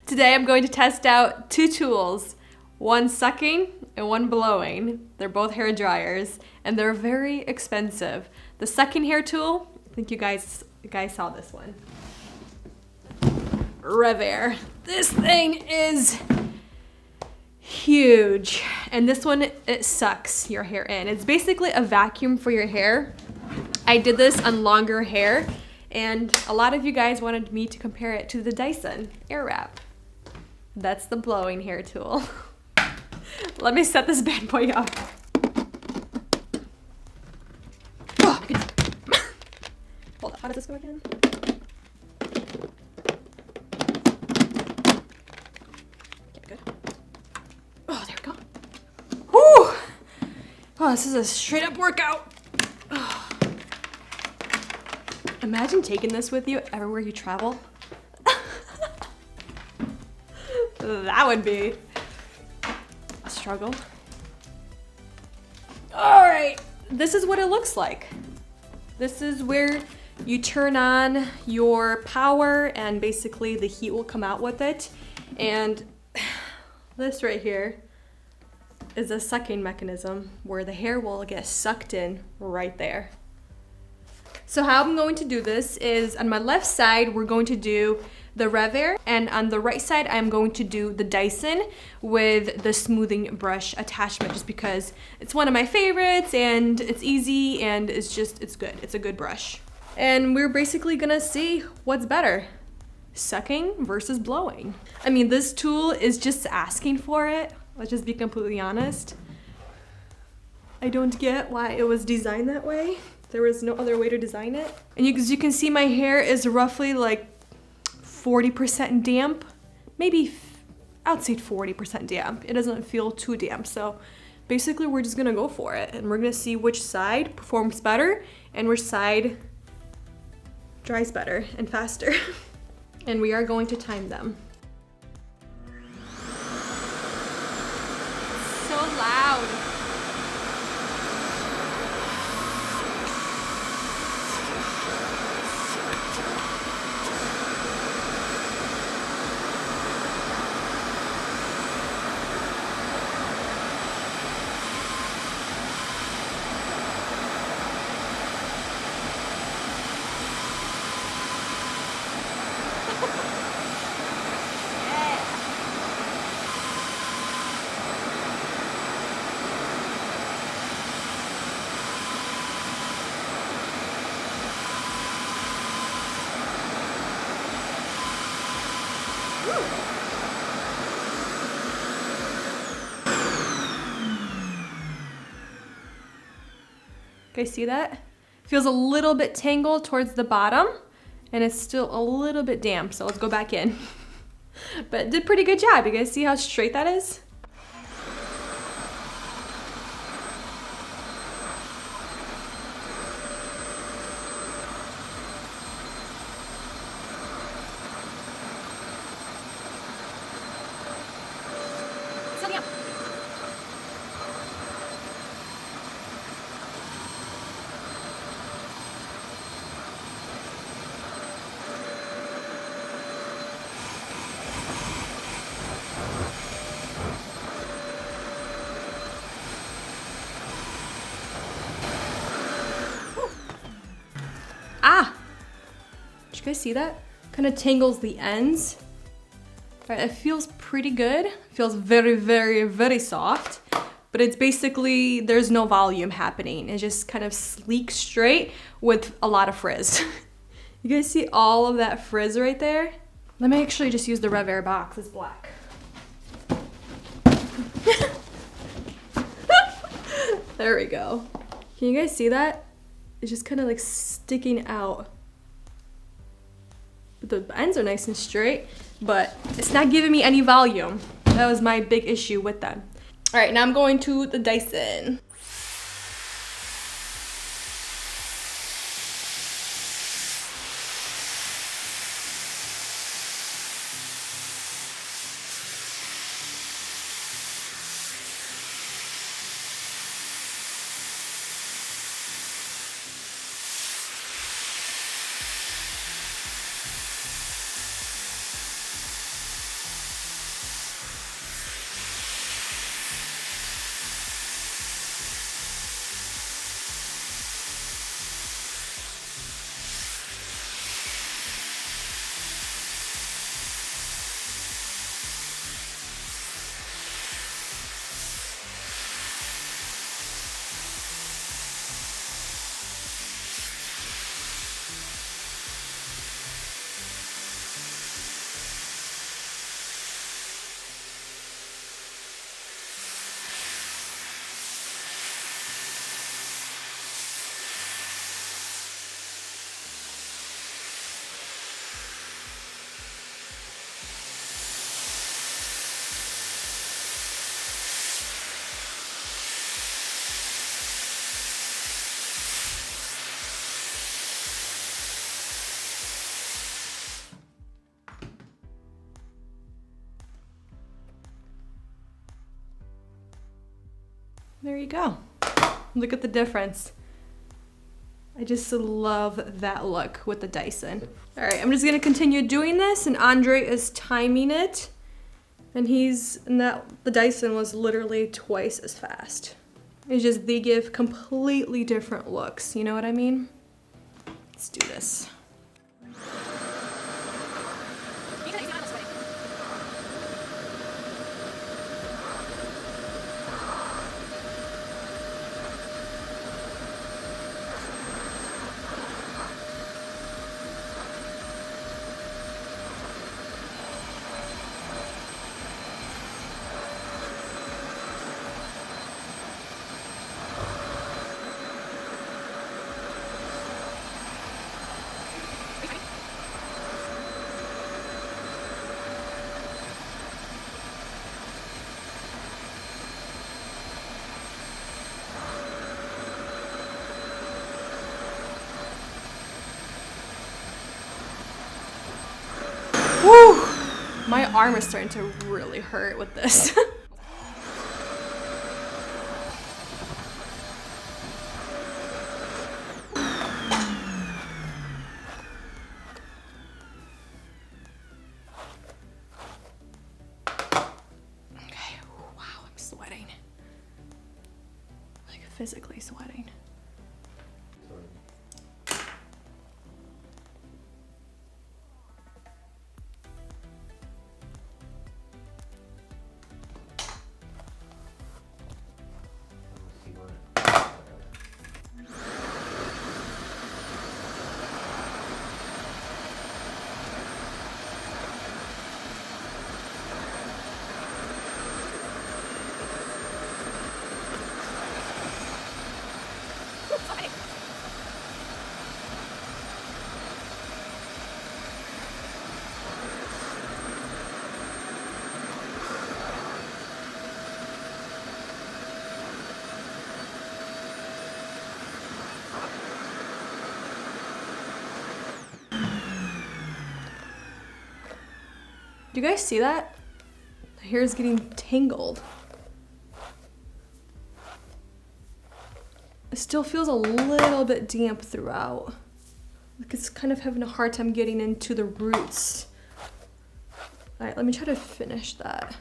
Today I'm going to test out two tools, one sucking and one blowing. They're both hair dryers and they're very expensive. The sucking hair tool, I think you guys saw this one. Revair. This thing is huge. And this one, it sucks your hair in. It's basically a vacuum for your hair. I did this on longer hair and a lot of you guys wanted me to compare it to the Dyson Airwrap. That's the blowing hair tool. Let me set this bad boy up. Oh, hold up, how does this go again? Okay, good. Oh, there we go. Whew! Oh, this is a straight up workout. Oh. Imagine taking this with you everywhere you travel. That would be a struggle. All right, this is what it looks like. This is where you turn on your power and basically the heat will come out with it. And this right here is a sucking mechanism where the hair will get sucked in right there. So how I'm going to do this is on my left side, we're going to do the Revair, and on the right side, I'm going to do the Dyson with the smoothing brush attachment just because it's one of my favorites and it's easy and it's good. It's a good brush. And we're basically gonna see what's better, sucking versus blowing. I mean, this tool is just asking for it. Let's just be completely honest. I don't get why it was designed that way. There was no other way to design it. And as you can see, my hair is roughly like 40% damp, maybe I'd say 40% damp. It doesn't feel too damp. So basically we're just gonna go for it and we're gonna see which side performs better and which side dries better and faster. And we are going to time them. So loud. Guys, see that? Feels a little bit tangled towards the bottom and it's still a little bit damp, so let's go back in. But it did pretty good job. You guys see how straight that is? Did you guys see that? Kind of tangles the ends. All right, it feels pretty good. It feels very, very, very soft, but it's basically, there's no volume happening. It's just kind of sleek straight with a lot of frizz. You guys see all of that frizz right there? Let me actually just use the Revair box, it's black. There we go. Can you guys see that? It's just kind of like sticking out. But the ends are nice and straight, but it's not giving me any volume. That was my big issue with them. All right, now I'm going to the Dyson. There you go. Look at the difference. I just love that look with the Dyson. All right, I'm just gonna continue doing this, and Andre is timing it. And the Dyson was literally twice as fast. It's just, they give completely different looks, you know what I mean? Let's do this. Whew. My arm is starting to really hurt with this. Okay, wow, I'm sweating. Like physically sweating. Do you guys see that? The hair is getting tangled. It still feels a little bit damp throughout. Like it's kind of having a hard time getting into the roots. All right, let me try to finish that.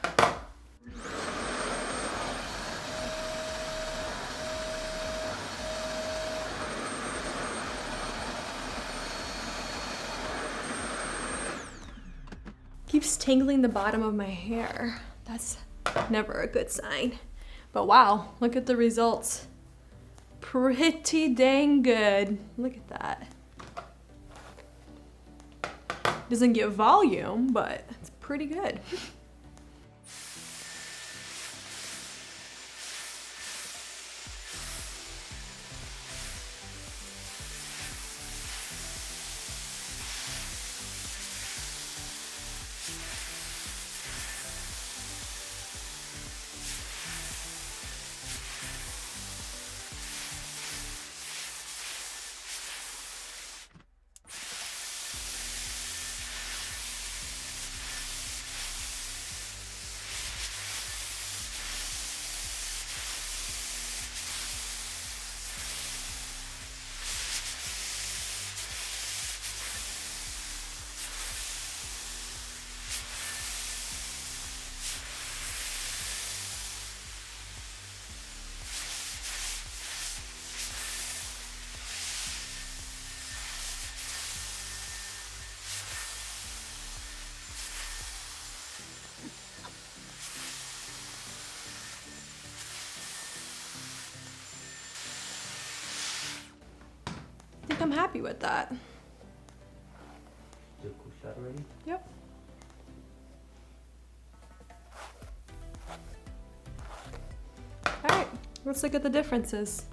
Keeps tangling the bottom of my hair. That's never a good sign. But wow, look at the results. Pretty dang good. Look at that. Doesn't get volume, but it's pretty good. I think I'm happy with that. Is it cool shot already? Yep. All right, let's look at the differences.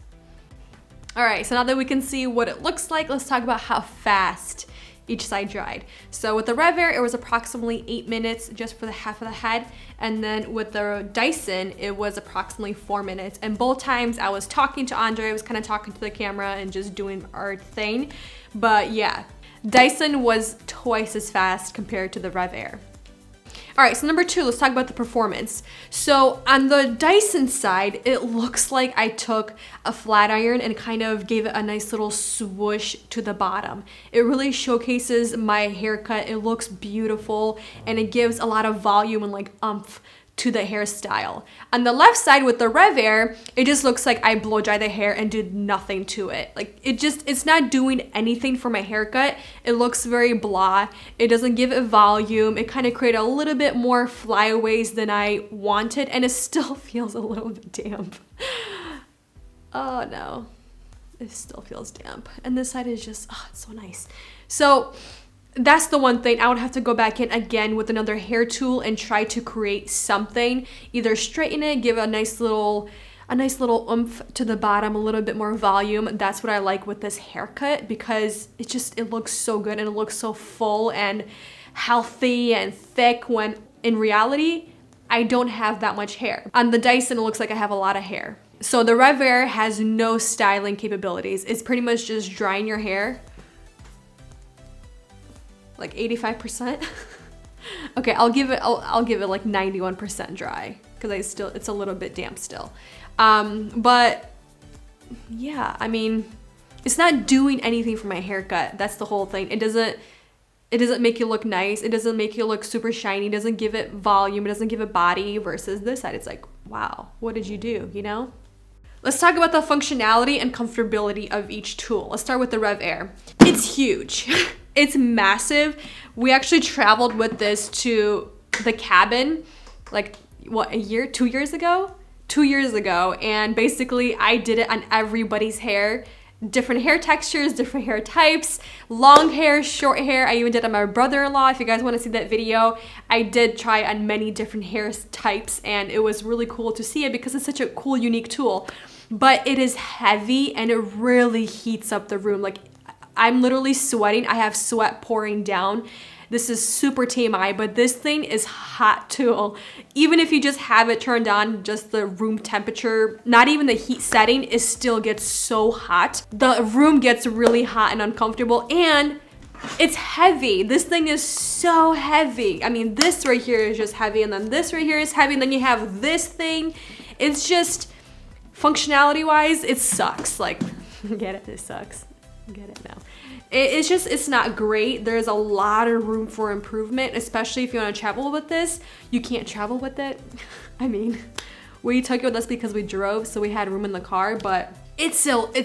All right, so now that we can see what it looks like, let's talk about how fast each side dried. So with the Revair, it was approximately 8 minutes just for the half of the head. And then with the Dyson, it was approximately 4 minutes. And both times I was talking to Andre, I was kind of talking to the camera and just doing our thing. But yeah, Dyson was twice as fast compared to the Revair. All right, so number 2, let's talk about the performance. So on the Dyson side, it looks like I took a flat iron and kind of gave it a nice little swoosh to the bottom. It really showcases my haircut. It looks beautiful and it gives a lot of volume and like oomph to the hairstyle. On the left side with the Revair, it just looks like I blow dry the hair and did nothing to it. Like it's not doing anything for my haircut. It looks very blah. It doesn't give it volume. It kind of created a little bit more flyaways than I wanted, and it still feels a little bit damp. Oh no, it still feels damp. And this side is just, oh, it's so nice. So that's the one thing. I would have to go back in again with another hair tool and try to create something. Either straighten it, give a nice little oomph to the bottom, a little bit more volume. That's what I like with this haircut because it looks so good and it looks so full and healthy and thick when in reality, I don't have that much hair. On the Dyson, it looks like I have a lot of hair. So the Revair has no styling capabilities. It's pretty much just drying your hair. Like 85%. Okay, I'll give it like 91% dry because it's a little bit damp still. But yeah, I mean, it's not doing anything for my haircut. That's the whole thing. It doesn't make you look nice. It doesn't make you look super shiny. It doesn't give it volume. It doesn't give it body versus this side. It's like, wow, what did you do, you know? Let's talk about the functionality and comfortability of each tool. Let's start with the Revair. It's huge. It's massive. We actually traveled with this to the cabin, like what, 2 years ago? 2 years ago. And basically I did it on everybody's hair, different hair textures, different hair types, long hair, short hair. I even did it on my brother-in-law. If you guys want to see that video, I did try on many different hair types and it was really cool to see it because it's such a cool, unique tool. But it is heavy and it really heats up the room. Like I'm literally sweating. I have sweat pouring down. This is super TMI, but this thing is hot tool. Even if you just have it turned on, just the room temperature, not even the heat setting, it still gets so hot. The room gets really hot and uncomfortable and it's heavy. This thing is so heavy. I mean, this right here is just heavy and then this right here is heavy and then you have this thing. It's just, functionality wise, it sucks. Like, get it? It sucks. Get it now. It's not great. There's a lot of room for improvement, especially if you want to travel with this. You can't travel with it. I mean, we took it with us because we drove, so we had room in the car, but it's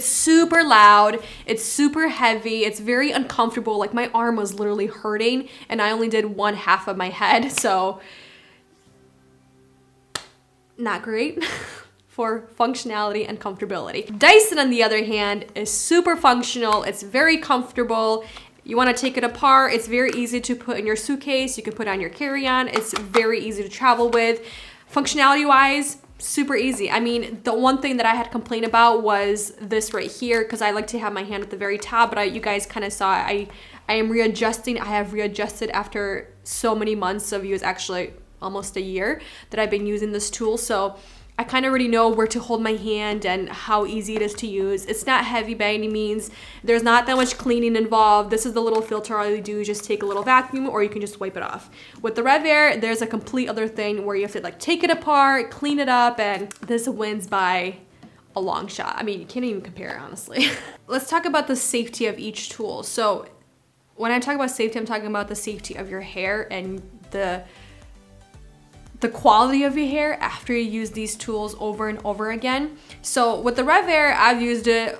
super loud. It's super heavy. It's very uncomfortable. Like my arm was literally hurting and I only did one half of my head, so not great. For functionality and comfortability. Dyson, on the other hand, is super functional. It's very comfortable. You want to take it apart. It's very easy to put in your suitcase. You can put it on your carry-on. It's very easy to travel with. Functionality-wise, super easy. I mean, the one thing that I had complained about was this right here because I like to have my hand at the very top, but you guys kind of saw I am readjusting. I have readjusted after so many months of use, actually almost a year that I've been using this tool. So I kind of already know where to hold my hand and how easy it is to use. It's not heavy by any means. There's not that much cleaning involved. This is the little filter. All you do is just take a little vacuum or you can just wipe it off. With the Revair, there's a complete other thing where you have to like take it apart, clean it up, and this wins by a long shot. I mean, you can't even compare, honestly. Let's talk about the safety of each tool. So when I talk about safety, I'm talking about the safety of your hair and the quality of your hair after you use these tools over and over again. So with the Revair, I've used it,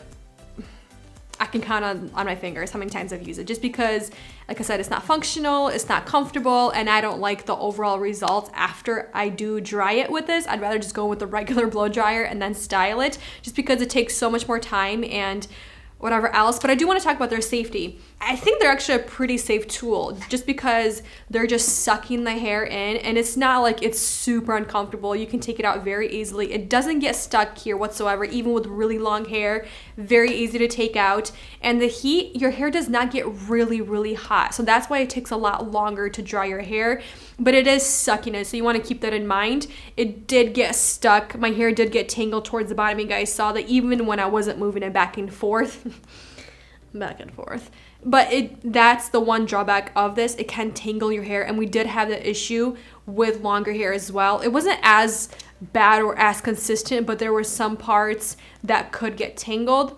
I can count on my fingers how many times I've used it, just because, like I said, it's not functional, it's not comfortable, and I don't like the overall results after I do dry it with this. I'd rather just go with the regular blow dryer and then style it, just because it takes so much more time and whatever else. But I do want to talk about their safety. I think they're actually a pretty safe tool just because they're just sucking the hair in and it's not like it's super uncomfortable. You can take it out very easily. It doesn't get stuck here whatsoever, even with really long hair. Very easy to take out. And the heat, your hair does not get really, really hot. So that's why it takes a lot longer to dry your hair, but it is sucking it. So you want to keep that in mind. It did get stuck. My hair did get tangled towards the bottom. You guys saw that even when I wasn't moving it back and forth. But that's the one drawback of this. It can tangle your hair, and we did have the issue with longer hair as well. It wasn't as bad or as consistent, but there were some parts that could get tangled.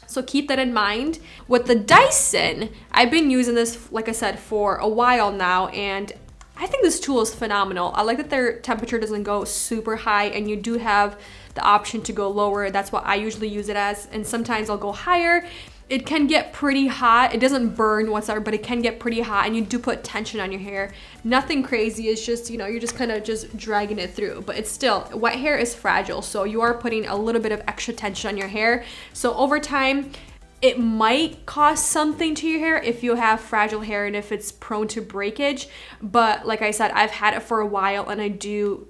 So keep that in mind. With the Dyson, I've been using this, like I said, for a while now, and I think this tool is phenomenal. I like that their temperature doesn't go super high, and you do have the option to go lower. That's what I usually use it as, and sometimes I'll go higher. It can get pretty hot. It doesn't burn whatsoever, but it can get pretty hot, and you do put tension on your hair. Nothing crazy. It's just, you know, you're just kind of just dragging it through, but it's still, wet hair is fragile, so you are putting a little bit of extra tension on your hair. So over time, it might cause something to your hair if you have fragile hair and if it's prone to breakage. But like I said, I've had it for a while, and I do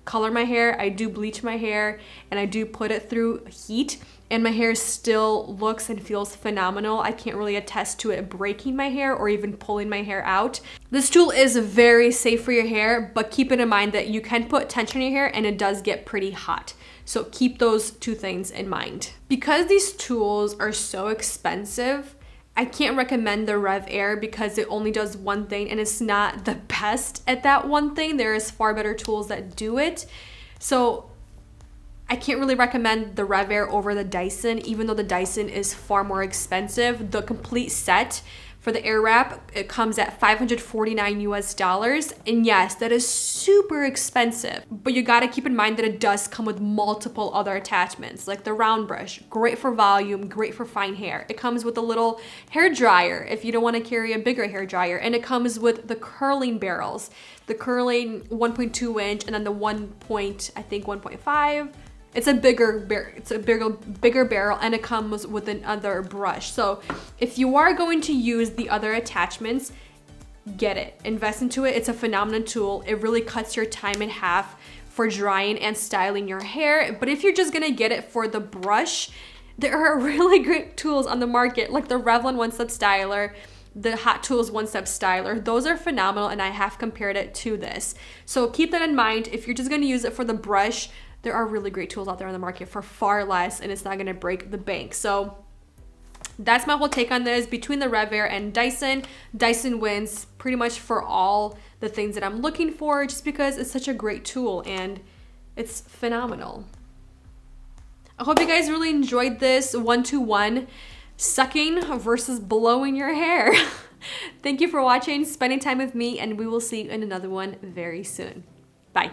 color my hair, I do bleach my hair, and I do put it through heat, and my hair still looks and feels phenomenal. I can't really attest to it breaking my hair or even pulling my hair out. This tool is very safe for your hair, but keep it in mind that you can put tension in your hair and it does get pretty hot. So keep those two things in mind. Because these tools are so expensive, I can't recommend the Revair because it only does one thing, and it's not the best at that one thing. There is far better tools that do it. So I can't really recommend the Revair over the Dyson, even though the Dyson is far more expensive. The complete set for the Airwrap, it comes at $549 US. And yes, that is super expensive, but you gotta keep in mind that it does come with multiple other attachments, like the round brush, great for volume, great for fine hair. It comes with a little hair dryer if you don't wanna carry a bigger hair dryer. And it comes with the curling barrels, the curling 1.2 inch, and then the 1.5. It's a bigger barrel, and it comes with another brush. So if you are going to use the other attachments, get it, invest into it. It's a phenomenal tool. It really cuts your time in half for drying and styling your hair. But if you're just gonna get it for the brush, there are really great tools on the market, like the Revlon One Step Styler, the Hot Tools One Step Styler. Those are phenomenal, and I have compared it to this. So keep that in mind. If you're just gonna use it for the brush, there are really great tools out there on the market for far less, and it's not gonna break the bank. So that's my whole take on this. Between the Revair and Dyson, Dyson wins pretty much for all the things that I'm looking for, just because it's such a great tool and it's phenomenal. I hope you guys really enjoyed this 1-to-1 sucking versus blowing your hair. Thank you for watching, spending time with me, and we will see you in another one very soon. Bye.